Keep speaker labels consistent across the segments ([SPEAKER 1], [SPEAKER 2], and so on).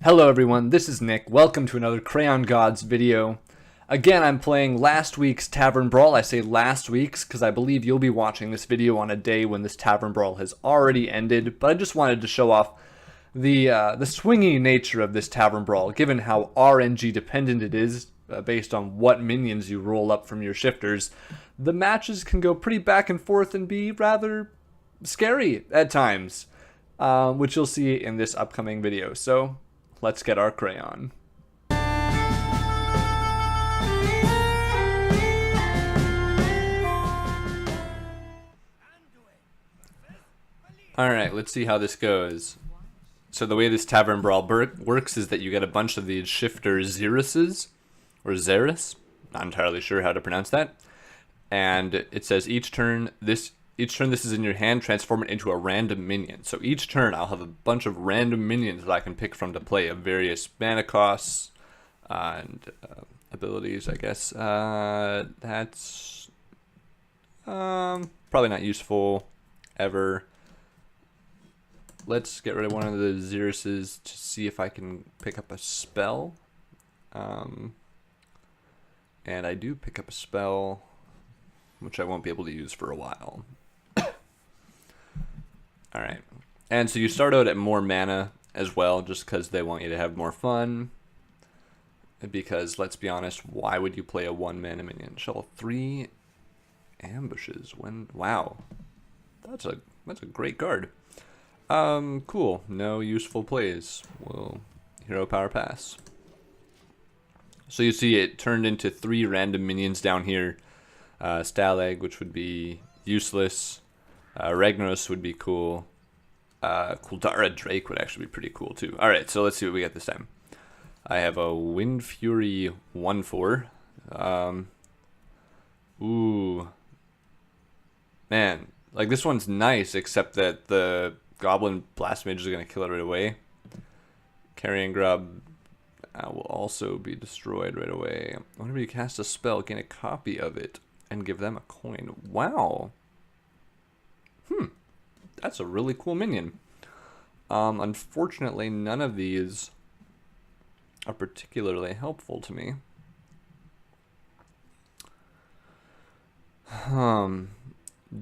[SPEAKER 1] Hello everyone, this is Nick. Welcome to another Crayon Gods video. Again, I'm playing last week's Tavern Brawl. I say last week's because I believe you'll be watching this video on a day when this Tavern Brawl has already ended, but I just wanted to show off the swingy nature of this Tavern Brawl, given how RNG dependent it is, based on what minions you roll up from your shifters. The matches can go pretty back and forth and be rather scary at times, which you'll see in this upcoming video. So let's get our crayon. Alright, let's see how this goes. So the way this Tavern Brawl works is that you get a bunch of these shifter Xeruses, or Xerus, not entirely sure how to pronounce that. And it says each turn this is in your hand, transform it into a random minion. So each turn I'll have a bunch of random minions that I can pick from to play of various mana costs and abilities, I guess. That's probably not useful ever. Let's get rid of one of the Xeruses to see if I can pick up a spell. And I do pick up a spell, which I won't be able to use for a while. Alright, and so you start out at more mana as well, just because they want you to have more fun. Because, let's be honest, why would you play a 1-mana minion? Shovel 3 ambushes when... Wow, that's a great card. Cool, no useful plays. We'll hero power pass. So you see it turned into 3 random minions down here. Stalag, which would be useless. Ragnaros would be cool. Kuldara Drake would actually be pretty cool too. Alright, so let's see what we get this time. I have a Wind Fury 1/4. Ooh. Man, like this one's nice, except that the Goblin Blast Mage is going to kill it right away. Carrion Grub will also be destroyed right away. Whenever you cast a spell, gain a copy of it and give them a coin. Wow. That's a really cool minion. Unfortunately, none of these are particularly helpful to me.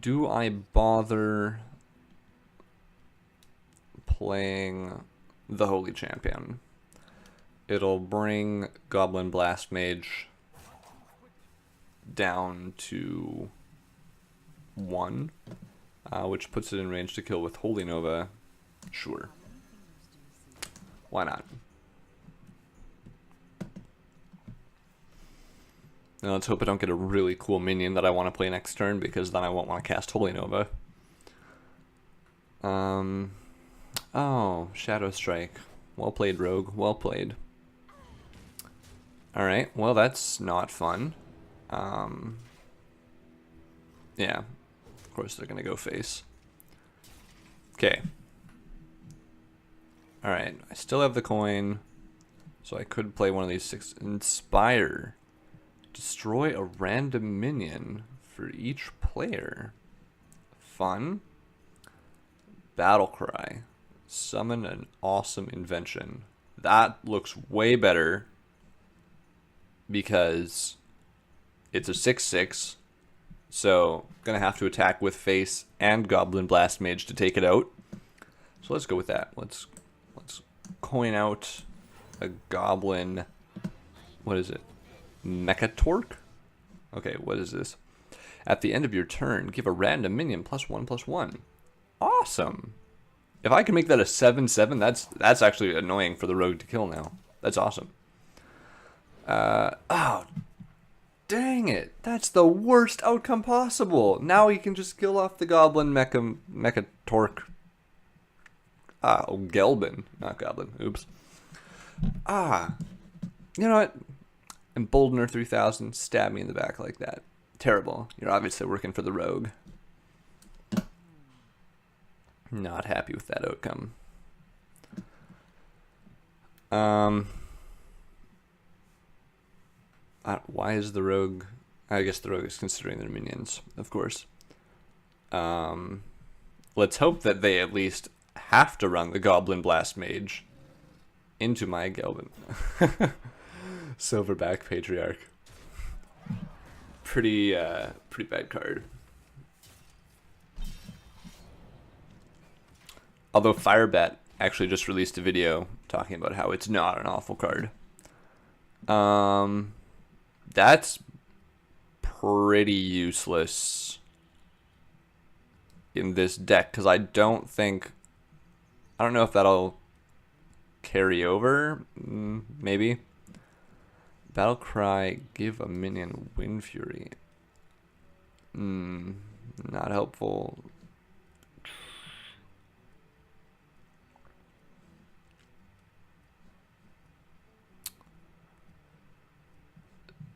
[SPEAKER 1] Do I bother playing the Holy Champion? It'll bring Goblin Blast Mage down to 1, which puts it in range to kill with Holy Nova. Sure. Why not? Now let's hope I don't get a really cool minion that I want to play next turn, because then I won't want to cast Holy Nova. Oh, Shadow Strike. Well played, Rogue. Well played. Alright, well that's not fun. Yeah, of course they're gonna go face. Okay. Alright, I still have the coin, so I could play one of these 6. Inspire. Destroy a random minion for each player. Fun. Battle Cry. Summon an awesome invention. That looks way better because it's a 6/6. So, gonna have to attack with face and Goblin Blast Mage to take it out. So let's go with that. Let's coin out a Goblin. What is it? Mechatorque? Okay, what is this? At the end of your turn, give a random minion +1/+1. Awesome. If I can make that a 7/7, that's actually annoying for the rogue to kill now. That's awesome. Oh, dang it. That's the worst outcome possible. Now he can just kill off the Goblin Mechatorque. Oh, Gelbin, not Goblin. Oops. You know what? Emboldener 3000, stab me in the back like that. Terrible. You're obviously working for the rogue. Not happy with that outcome. Why is the rogue... I guess the rogue is considering their minions, of course. Let's hope that they at least have to run the Goblin Blast Mage into my Galvin. Silverback Patriarch. Pretty bad card. Although Firebat actually just released a video talking about how it's not an awful card. That's pretty useless in this deck because I don't know if that'll carry over. Maybe. Battle Cry, give a minion Wind Fury. Not helpful.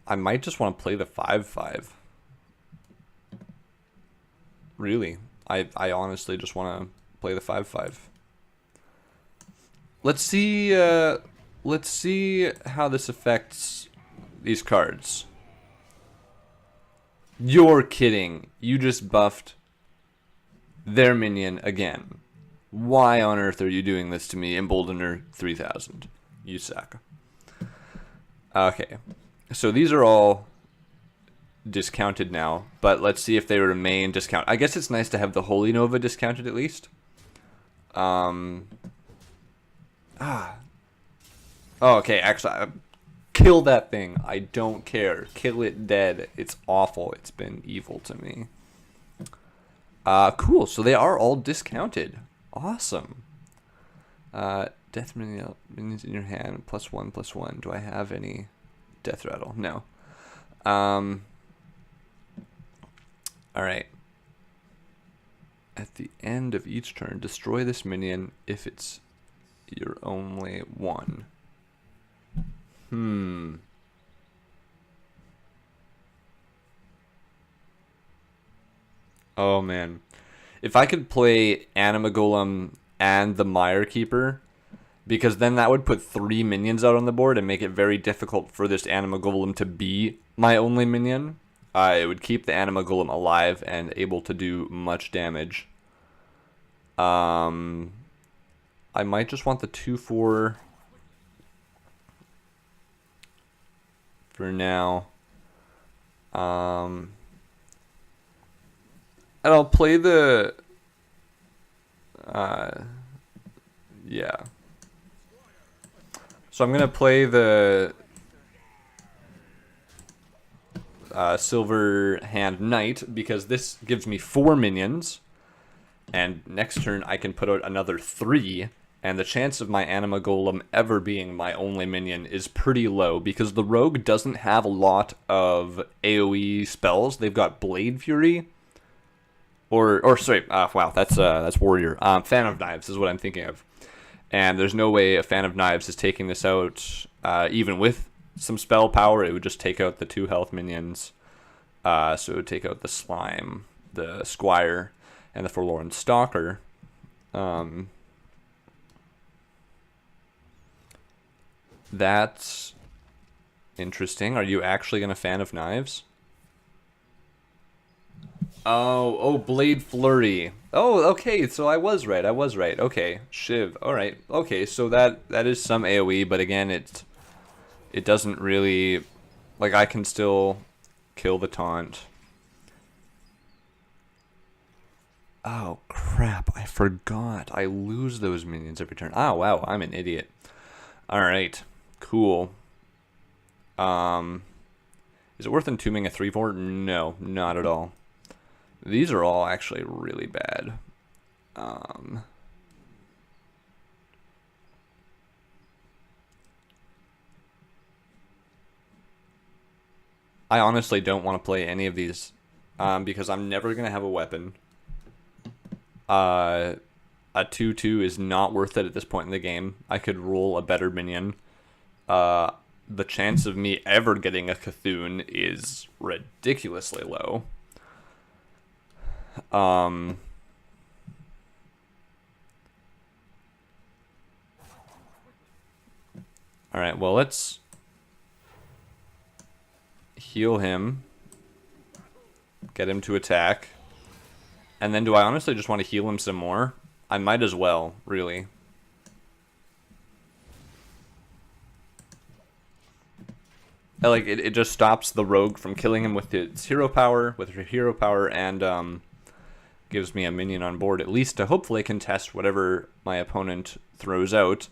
[SPEAKER 1] I might just want to play the 5/5. Really. I honestly just want to play the 5/5. Let's see how this affects these cards. You're kidding. You just buffed their minion again. Why on earth are you doing this to me, Emboldener 3000? You suck. Okay. So these are all discounted now, but let's see if they remain discounted. I guess it's nice to have the Holy Nova discounted at least. Oh, okay, actually, kill that thing. I don't care. Kill it dead. It's awful. It's been evil to me. Cool. So they are all discounted. Awesome. Death minions in your hand, +1/+1. Do I have any death rattle? No. Alright. At the end of each turn, destroy this minion if it's your only one. Oh man. If I could play Anima Golem and the Mire Keeper, because then that would put 3 minions out on the board and make it very difficult for this Anima Golem to be my only minion. It would keep the Anima Golem alive and able to do much damage. I might just want the 2/4 for now. And I'll play the... yeah. So I'm going to play the Silver Hand Knight because this gives me 4 minions. And next turn I can put out another 3. And the chance of my Anima Golem ever being my only minion is pretty low because the Rogue doesn't have a lot of AoE spells. They've got Blade Fury. Or sorry, wow, that's Warrior. Fan of Knives is what I'm thinking of. And there's no way a Fan of Knives is taking this out, even with some spell power. It would just take out the 2 health minions. So it would take out the Slime, the Squire, and the Forlorn Stalker. That's interesting. Are you actually going to Fan of Knives? Oh, Blade Flurry. Oh, okay, so I was right. Okay, Shiv. All right. Okay, so that is some AoE, but again, it doesn't really, like, I can still kill the taunt. Oh, crap. I forgot. I lose those minions every turn. Oh, wow, I'm an idiot. All right. Cool. Is it worth entombing a 3/4? No, not at all. These are all actually really bad. I honestly don't want to play any of these because I'm never going to have a weapon. A 2/2 is not worth it at this point in the game. I could roll a better minion. The chance of me ever getting a Cthulhu is ridiculously low. Alright, well, let's heal him. Get him to attack. And then do I honestly just want to heal him some more? I might as well, really. Like, it just stops the rogue from killing him with its hero power, and gives me a minion on board, at least to hopefully contest whatever my opponent throws out.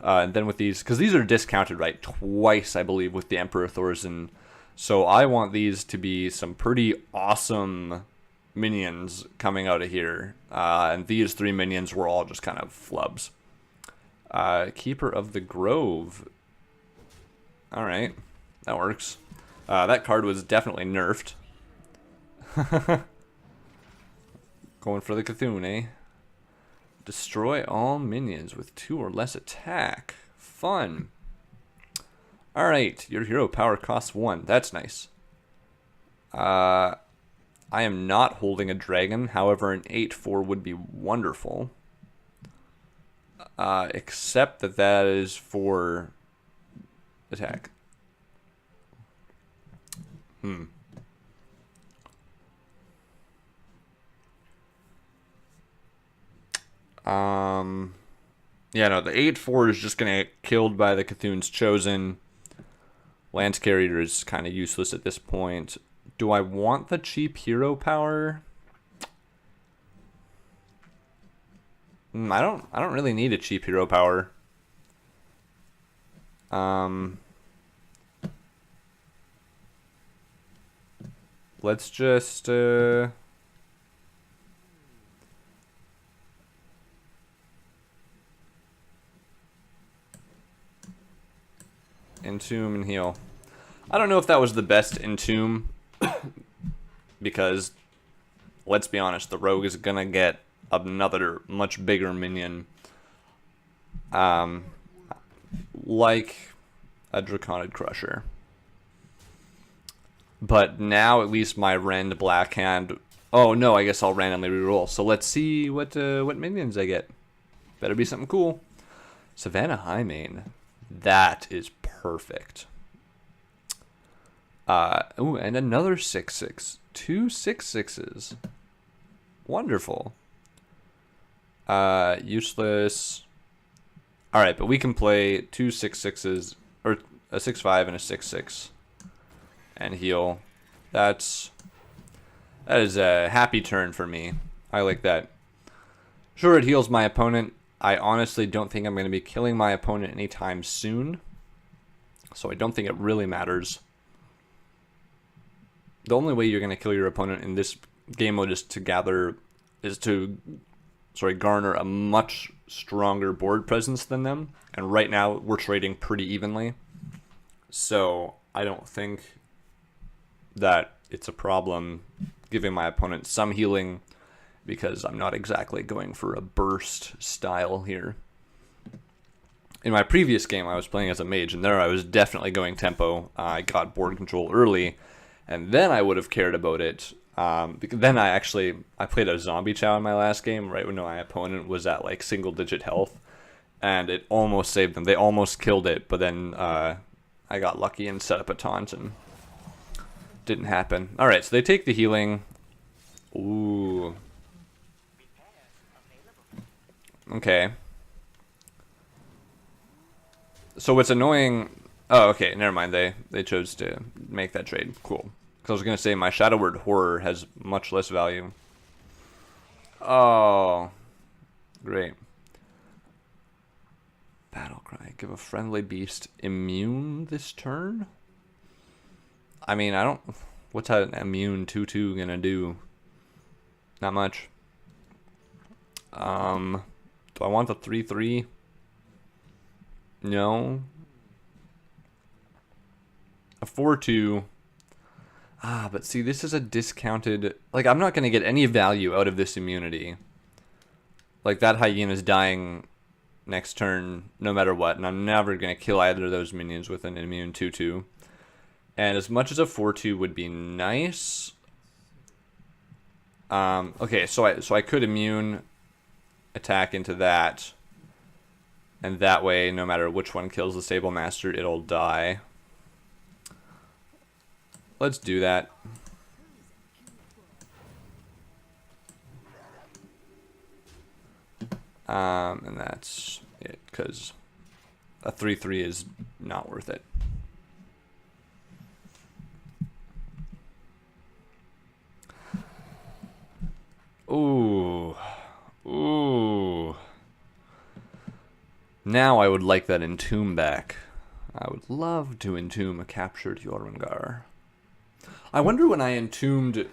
[SPEAKER 1] And then with these, because these are discounted, right, twice, I believe, with the Emperor Thorzen. So I want these to be some pretty awesome minions coming out of here. And these 3 minions were all just kind of flubs. Keeper of the Grove. Alright, that works. That card was definitely nerfed. Going for the Cthulhu, eh? Destroy all minions with 2 or less attack. Fun. Alright, your hero power costs 1. That's nice. I am not holding a dragon. However, an 8/4 would be wonderful. Except that is for attack. Yeah, no, the 8/4 is just going to get killed by the Cthulhu's Chosen. Lance Carrier is kind of useless at this point. Do I want the cheap hero power? I don't really need a cheap hero power. Let's just Entomb and heal. I don't know if that was the best Entomb because let's be honest, the rogue is gonna get another much bigger minion, like a Draconic Crusher. But now at least my Rend Blackhand. Oh no, I guess I'll randomly reroll. So let's see what minions I get. Better be something cool. Savannah Highmane. That is perfect. Ooh, and another 6/6. 2 6/6s. Wonderful. Useless. Alright, but we can play 2 6/6s, or a 6/5 and a 6/6. And heal. That is a happy turn for me. I like that. Sure, it heals my opponent. I honestly don't think I'm going to be killing my opponent anytime soon. So I don't think it really matters. The only way you're going to kill your opponent in this game mode is to garner a much stronger board presence than them. And right now we're trading pretty evenly. So I don't think that it's a problem giving my opponent some healing, because I'm not exactly going for a burst style here. In my previous game, I was playing as a mage, and there I was definitely going tempo. I got board control early, and then I would have cared about it. Because then I played a zombie chow in my last game, right when my opponent was at like single-digit health, and it almost saved them. They almost killed it, but then I got lucky and set up a taunt, and didn't happen. All right, so they take the healing. Ooh. Okay. So what's annoying... Oh, okay, never mind. They chose to make that trade. Cool. Because I was going to say my Shadow Word Horror has much less value. Oh. Great. Battle Cry. Give a friendly beast immune this turn? I mean, I don't... What's an immune 2/2 going to do? Not much. Do I want the 3/3? No. A 4/2. But see, this is a discounted... Like, I'm not going to get any value out of this immunity. Like, that hyena's dying next turn no matter what, and I'm never going to kill either of those minions with an immune 2/2. And as much as a 4/2 would be nice... okay, so I could immune attack into that, and that way, no matter which one kills the Sable Master, it'll die. Let's do that. And that's it, because a 3/3 is not worth it. Now I would like that entomb back. I would love to entomb a captured Jormungandr. I wonder when I entombed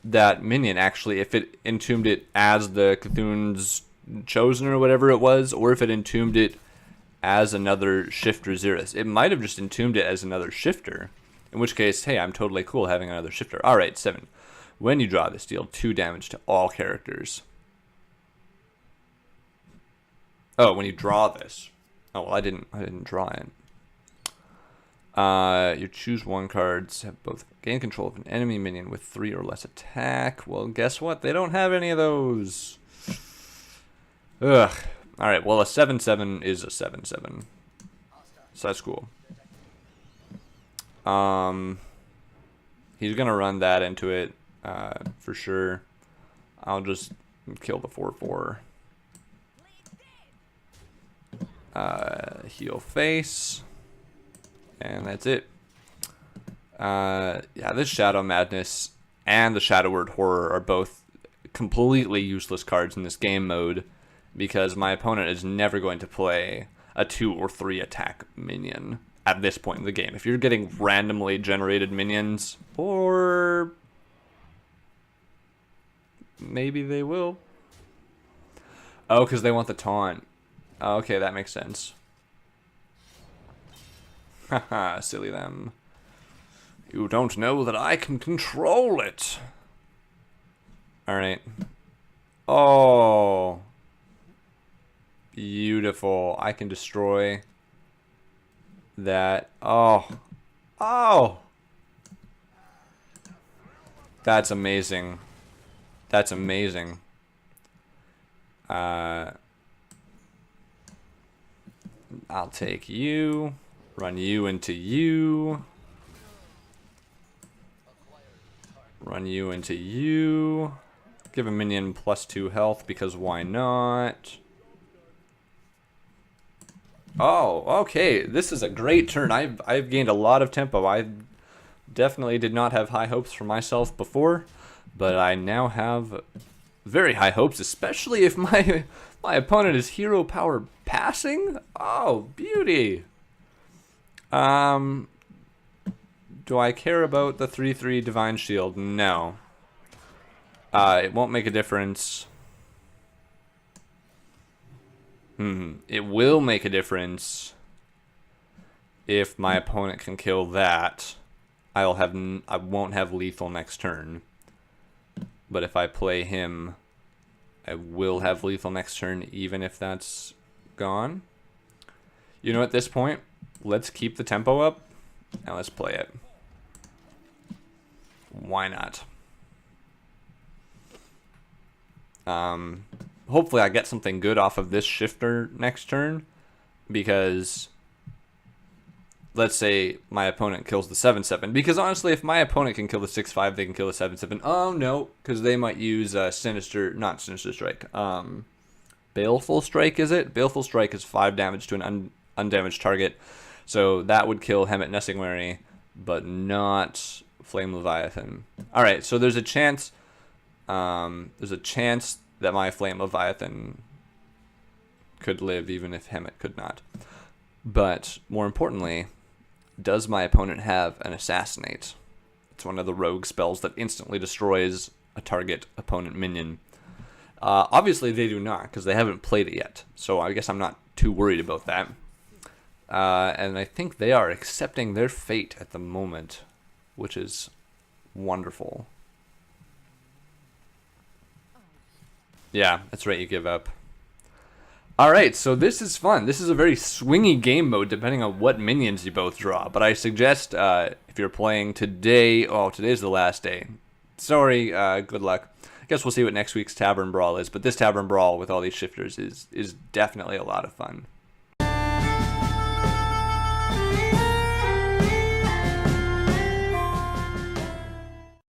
[SPEAKER 1] that minion, actually, if it entombed it as the Cthulhu's Chosen or whatever it was, or if it entombed it as another Shifter Xeris. It might have just entombed it as another Shifter, in which case, hey, I'm totally cool having another Shifter. Alright, 7. When you draw this, deal 2 damage to all characters. Oh, when you draw this. Oh, well, I didn't draw it. You choose 1 card, have both gain control of an enemy minion with 3 or less attack. Well, guess what? They don't have any of those. Ugh. Alright, well, a 7/7 is a 7/7. So that's cool. He's gonna run that into it, for sure. I'll just kill the 4/4. Heal face. And that's it. Yeah, this Shadow Madness and the Shadow Word Horror are both completely useless cards in this game mode, because my opponent is never going to play a 2 or 3 attack minion at this point in the game. If you're getting randomly generated minions, or maybe they will. Oh, because they want the taunt. Okay, that makes sense. Haha, silly them. You don't know that I can control it. Alright. Oh. Beautiful. I can destroy that. Oh. Oh. That's amazing. That's amazing. I'll take you. Run you into you. Run you into you. Give a minion +2 health, because why not? Oh, okay. This is a great turn. I've gained a lot of tempo. I definitely did not have high hopes for myself before, but I now have very high hopes, especially if my opponent is hero power passing. Oh, beauty. Do I care about the 3/3 Divine Shield? No. It won't make a difference. It will make a difference if my opponent can kill that. I won't have lethal next turn. But if I play him, I will have lethal next turn, even if that's gone. You know, at this point, let's keep the tempo up and let's play it. Why not? Hopefully I get something good off of this Shifter next turn, because let's say my opponent kills the 7/7, because honestly, if my opponent can kill the 6/5, they can kill the 7/7. Oh no, because they might use not Sinister Strike. Baleful Strike, is it? Baleful Strike is 5 damage to an undamaged target, so that would kill Hemet Nessingwary, but not Flame Leviathan. All right, so there's a chance. There's a chance that my Flame Leviathan could live, even if Hemet could not. But more importantly, does my opponent have an Assassinate? It's one of the rogue spells that instantly destroys a target opponent minion. Obviously they do not, because they haven't played it yet, so I guess I'm not too worried about that. And I think they are accepting their fate at the moment, which is wonderful. Yeah, that's right, you give up. Alright, so this is fun. This is a very swingy game mode depending on what minions you both draw. But I suggest if you're playing today, today's the last day. Sorry, good luck. I guess we'll see what next week's Tavern Brawl is. But this Tavern Brawl with all these shifters is definitely a lot of fun.